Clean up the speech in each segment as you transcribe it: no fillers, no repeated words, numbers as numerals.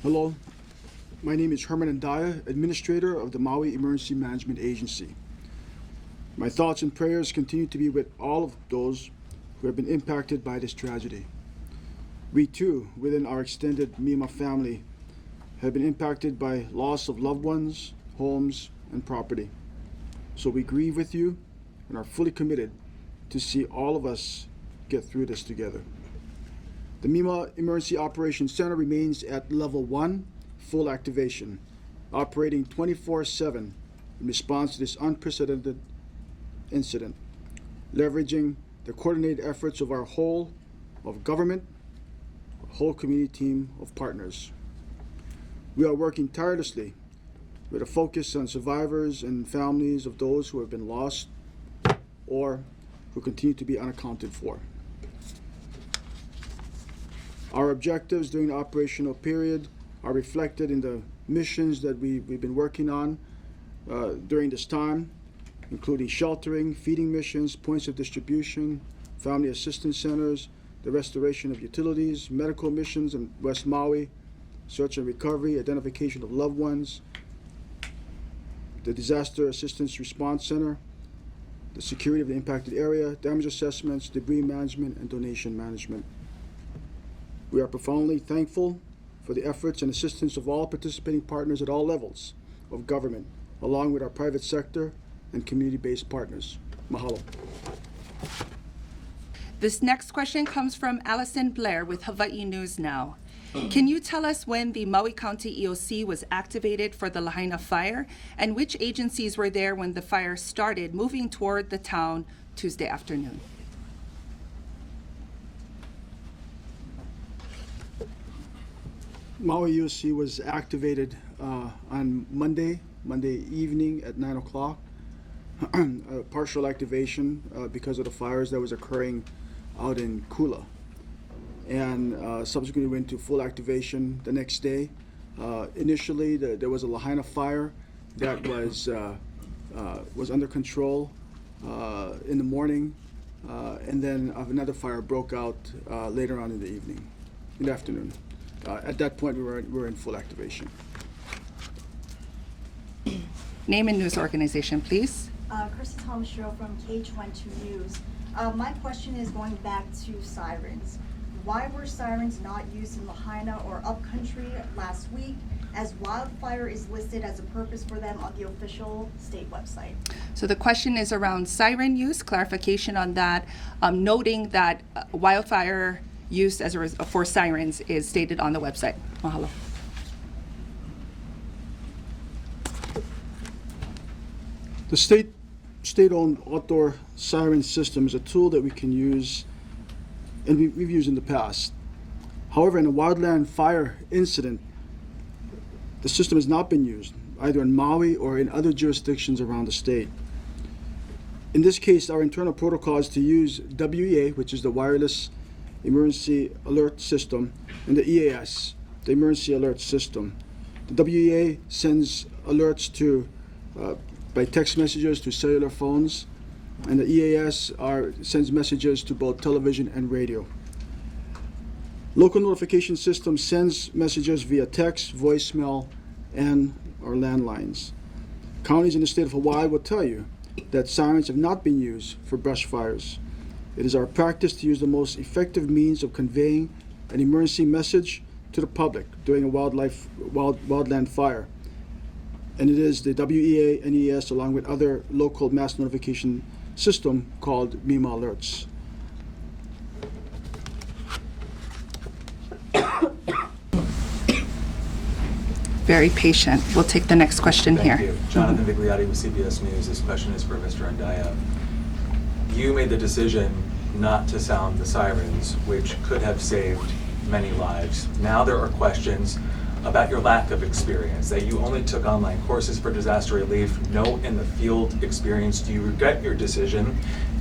Hello, my name is Herman Andaya, Administrator of the Maui Emergency Management Agency. My thoughts and prayers continue to be with all of those who have been impacted by this tragedy. We too, within our extended Mima family, have been impacted by loss of loved ones, homes, and property. So we grieve with you and are fully committed to see all of us get through this together. The Mima Emergency Operations Center remains at Level 1, full activation, operating 24/7 in response to this unprecedented incident, leveraging the coordinated efforts of our whole of government, a whole community team of partners. We are working tirelessly with a focus on survivors and families of those who have been lost or who continue to be unaccounted for. Our objectives during the operational period are reflected in the missions that we've been working on during this time, including sheltering, feeding missions, points of distribution, family assistance centers, the restoration of utilities, medical missions in West Maui, search and recovery, identification of loved ones, the Disaster Assistance Response Center, the security of the impacted area, damage assessments, debris management, and donation management. We are profoundly thankful for the efforts and assistance of all participating partners at all levels of government, along with our private sector and community-based partners. Mahalo. This next question comes from Allison Blair with Hawaii News Now. Can you tell us when the Maui County EOC was activated for the Lahaina fire, and which agencies were there when the fire started moving toward the town Tuesday afternoon? Maui EOC was activated on Monday evening at 9 o'clock. A partial activation because of the fires that was occurring out in Kula. And subsequently went to full activation the next day. Initially, there was a Lahaina fire that was under control in the morning, and then another fire broke out later on in the afternoon. At that point, we were in full activation. Name and news organization, please. Krista Tomashiro from KH12 News. My question is going back to sirens. Why were sirens not used in Lahaina or upcountry last week, as wildfire is listed as a purpose for them on the official state website? So the question is around siren use, clarification on that, noting that wildfire use for sirens is stated on the website. Mahalo. The state-owned outdoor siren system is a tool that we can use, and we've used in the past. However, in a wildland fire incident, the system has not been used, either in Maui or in other jurisdictions around the state. In this case, our internal protocol is to use WEA, which is the Wireless Emergency Alert System, and the EAS, the Emergency Alert System. The WEA sends alerts by text messages to cellular phones, and the EAS sends messages to both television and radio. Local notification system sends messages via text, voicemail, and our landlines. Counties in the state of Hawaii will tell you that sirens have not been used for brush fires. It is our practice to use the most effective means of conveying an emergency message to the public during a wildland fire. And it is the WEA and EAS, along with other local mass notification system called Mima Alerts. Very patient. We'll take the next question Thank here. you. Jonathan Vigliotti with CBS News. This question is for Mr. Andaya. You made the decision not to sound the sirens, which could have saved many lives. Now there are questions about your lack of experience, that you only took online courses for disaster relief, no in the field experience. Do you regret your decision,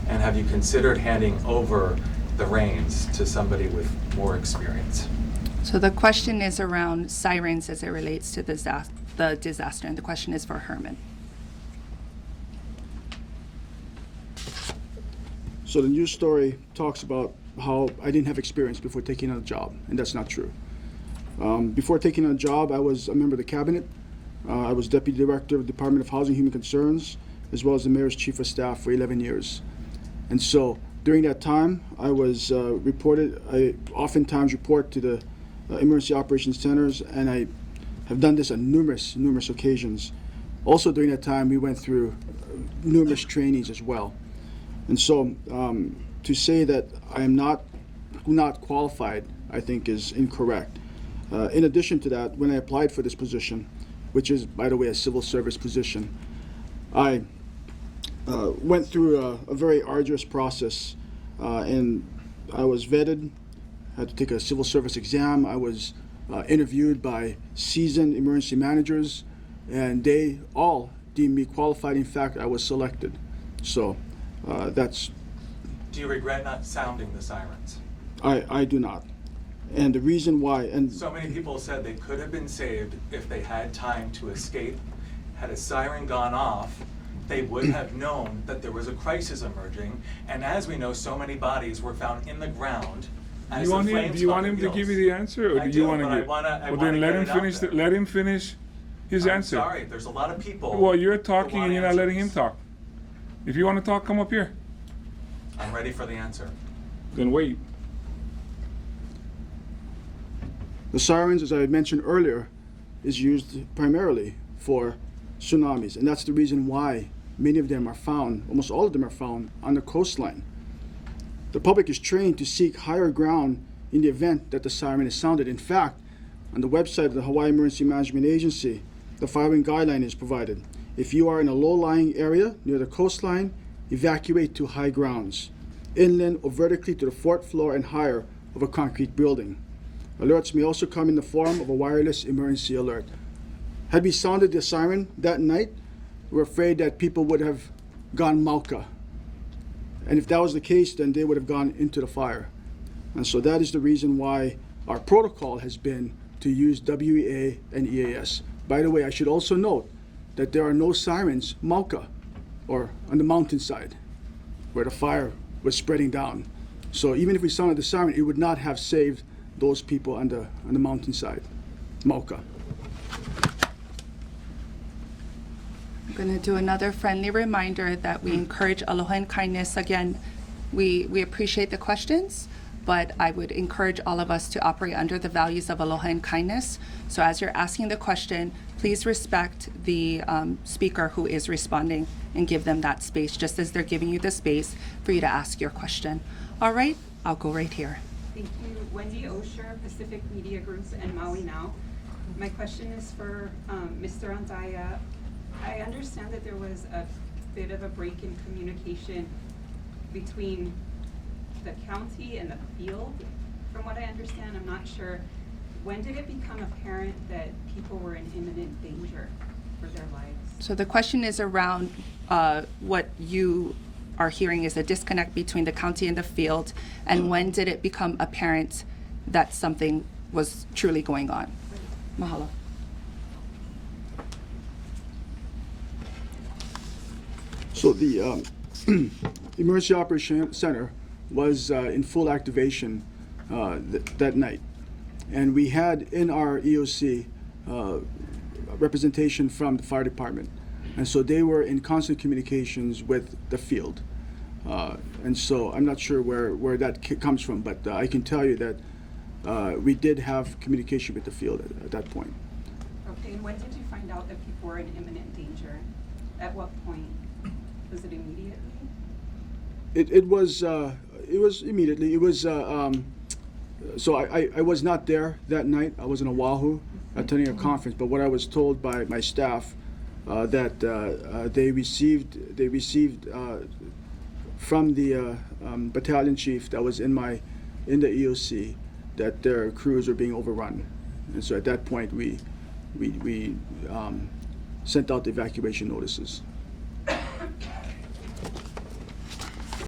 and have you considered handing over the reins to somebody with more experience? So the question is around sirens as it relates to the disaster, and the question is for Herman. So the news story talks about how I didn't have experience before taking on a job, and that's not true. Before taking on a job, I was a member of the cabinet. I was Deputy Director of the Department of Housing and Human Concerns, as well as the Mayor's Chief of Staff for 11 years. And so during that time, I oftentimes report to the emergency operations centers, and I have done this on numerous occasions. Also during that time, we went through numerous trainings as well. And so to say that I am not qualified, I think is incorrect. In addition to that, when I applied for this position, which is, by the way, a civil service position, I went through a very arduous process, and I was vetted, had to take a civil service exam. I was interviewed by seasoned emergency managers, and they all deemed me qualified. In fact, I was selected. So that's... Do you regret not sounding the sirens? I do not. And the reason why... and So many people said they could have been saved if they had time to escape. Had a siren gone off, they would have known that there was a crisis emerging. And as we know, so many bodies were found in the ground. Do you want him to give you the answer, or I do you do, want to but I give? wanna- I Well, wanna then let get him it out finish. there. Let him finish his I'm answer. sorry, there's a lot of people. Well, you're who talking want and you're not letting him answers. talk. If you want to talk, come up here. I'm ready for the answer. Then wait. the sirens, as I had mentioned earlier, is used primarily for tsunamis. And that's the reason why many of them are found, almost all of them are found, on the coastline. The public is trained to seek higher ground in the event that the siren is sounded. In fact, on the website of the Hawaii Emergency Management Agency, the following guideline is provided. If you are in a low-lying area near the coastline, evacuate to high grounds, inland or vertically to the fourth floor and higher of a concrete building. Alerts may also come in the form of a wireless emergency alert. Had we sounded the siren that night, we're afraid that people would have gone Mauka. And if that was the case, then they would have gone into the fire. And so that is the reason why our protocol has been to use WEA and EAS. By the way, I should also note that there are no sirens Mauka or on the mountainside where the fire was spreading down. So even if we sounded the siren, it would not have saved those people on the mountainside, Mauka. I'm going to do another friendly reminder that we encourage aloha and kindness. Again, we appreciate the questions, but I would encourage all of us to operate under the values of aloha and kindness. So as you're asking the question, please respect the speaker who is responding and give them that space, just as they're giving you the space for you to ask your question. All right, I'll go right here. Thank you. Wendy Osher, Pacific Media Groups and Maui Now. My question is for Mr. Andaya. I understand that there was a bit of a break in communication between the county and the field. From what I understand, I'm not sure. When did it become apparent that people were in imminent danger for their lives? So the question is around what you are hearing is a disconnect between the county and the field, and when did it become apparent that something was truly going on? Mahalo. So the Emergency Operations Center was in full activation that night. And we had in our EOC representation from the fire department. And so they were in constant communications with the field. And so I'm not sure where that comes from, but I can tell you that we did have communication with the field at that point. Okay, and when did you find out that people were in imminent danger? At what point? Was it immediately? It was immediately. It was so I was not there that night. I was in Oahu attending a conference. But what I was told by my staff that they received from the battalion chief that was in the EOC that their crews were being overrun, and so at that point we sent out the evacuation notices.